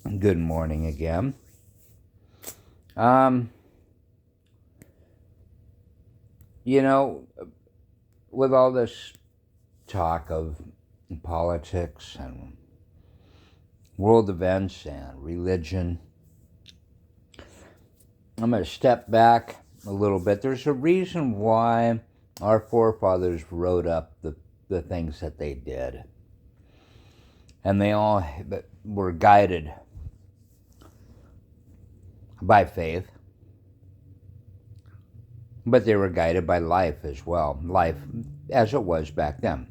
Good morning again. Um, you know, with all this talk of politics and world events and religion, I'm going to step back a little bit. There's a reason why our forefathers wrote up the things that they did. And they all were guided by faith, but they were guided by life as well. Life as it was back then.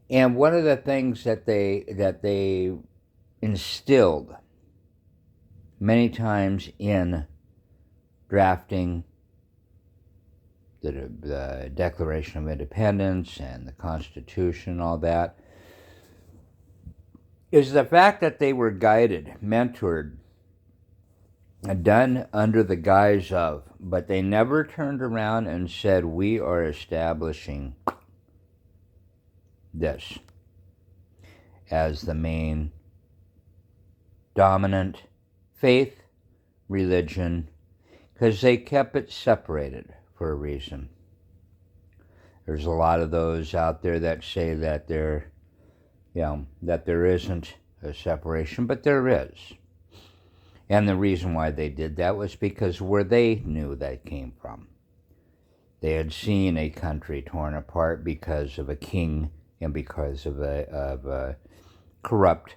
And one of the things that they instilled many times in drafting the Declaration of Independence and the Constitution and all that is the fact that they were guided, mentored, done under the guise of, but they never turned around and said, we are establishing this as the main dominant faith, religion, because they kept it separated for a reason. There's a lot of those out there that say that that there isn't a separation, but there is. And the reason why they did that was because where they knew that came from. They had seen a country torn apart because of a king and because of a corrupt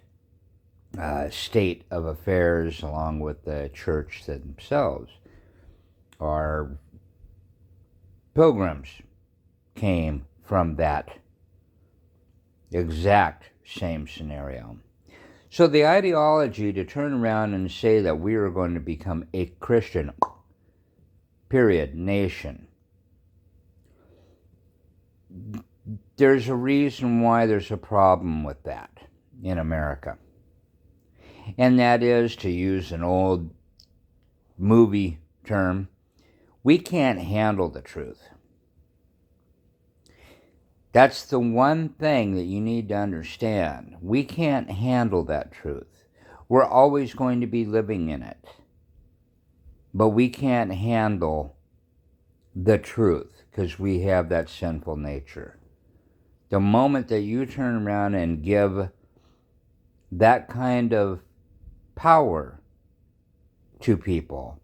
state of affairs, along with the church themselves. Our pilgrims came from that exact same scenario. So the ideology to turn around and say that we are going to become a Christian, period, nation, there's a reason why there's a problem with that in America. And that is, to use an old movie term, we can't handle the truth. That's the one thing that you need to understand. We can't handle that truth. We're always going to be living in it. But we can't handle the truth because we have that sinful nature. The moment that you turn around and give that kind of power to people,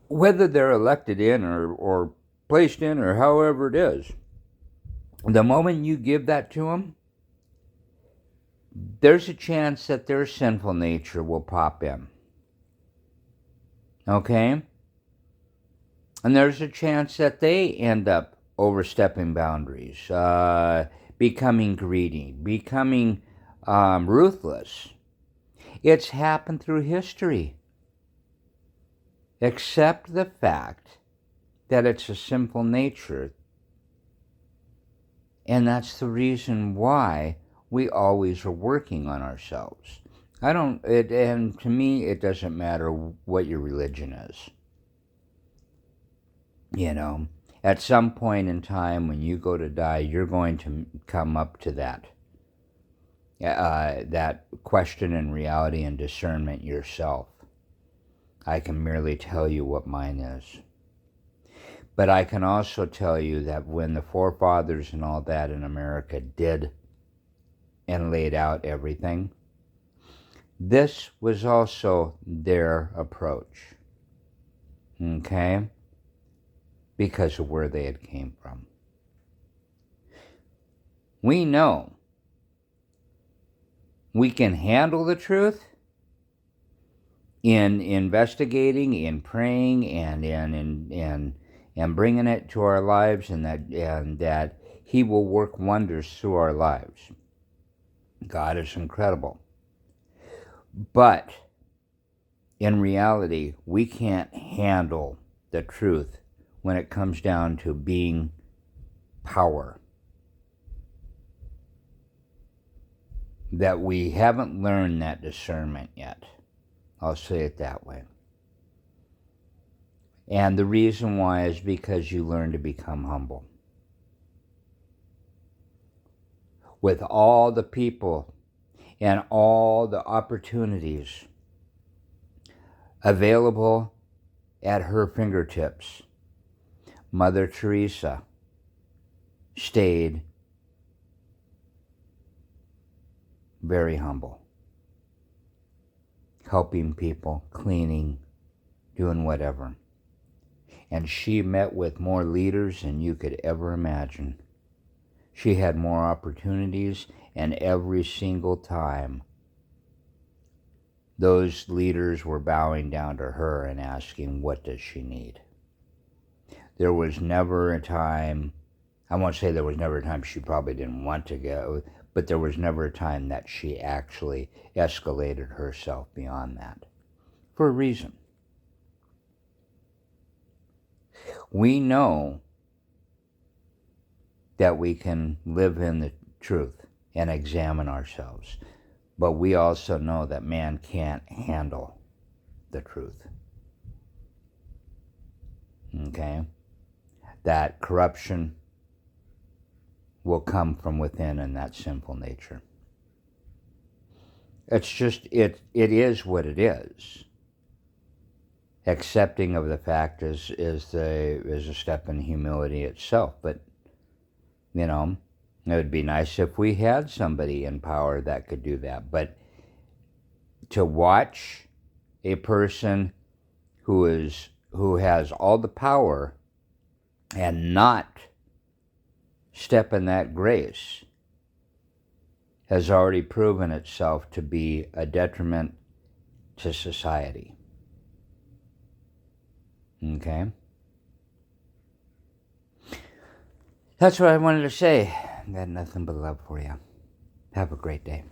whether they're elected in or placed in or however it is, the moment you give that to them, there's a chance that their sinful nature will pop in. Okay? And there's a chance that they end up overstepping boundaries, becoming greedy, becoming ruthless. It's happened through history. Accept the fact that it's a sinful nature. And that's the reason why we always are working on ourselves. And to me, it doesn't matter what your religion is. At some point in time when you go to die, you're going to come up to that question and reality and discernment yourself. I can merely tell you what mine is. But I can also tell you that when the forefathers and all that in America did and laid out everything, this was also their approach. Okay? Because of where they had came from. We know we can handle the truth in investigating, in praying, and in bringing it to our lives, and that He will work wonders through our lives. God is incredible. But in reality, we can't handle the truth when it comes down to being power. That we haven't learned that discernment yet. I'll say it that way. And the reason why is because you learn to become humble. With all the people and all the opportunities available at her fingertips, Mother Teresa stayed very humble, helping people, cleaning, doing whatever. And she met with more leaders than you could ever imagine. She had more opportunities, and every single time those leaders were bowing down to her and asking, what does she need? There was never a time, I won't say there was never a time she probably didn't want to go, but there was never a time that she actually escalated herself beyond that, for a reason. We know that we can live in the truth and examine ourselves, but we also know that man can't handle the truth. Okay? That corruption will come from within in that sinful nature. It's just, it is what it is. Accepting of the fact is a step in humility itself. But, you know, it would be nice if we had somebody in power that could do that. But to watch a person who has all the power and not step in that grace has already proven itself to be a detriment to society. Okay? That's what I wanted to say. I got nothing but love for you. Have a great day.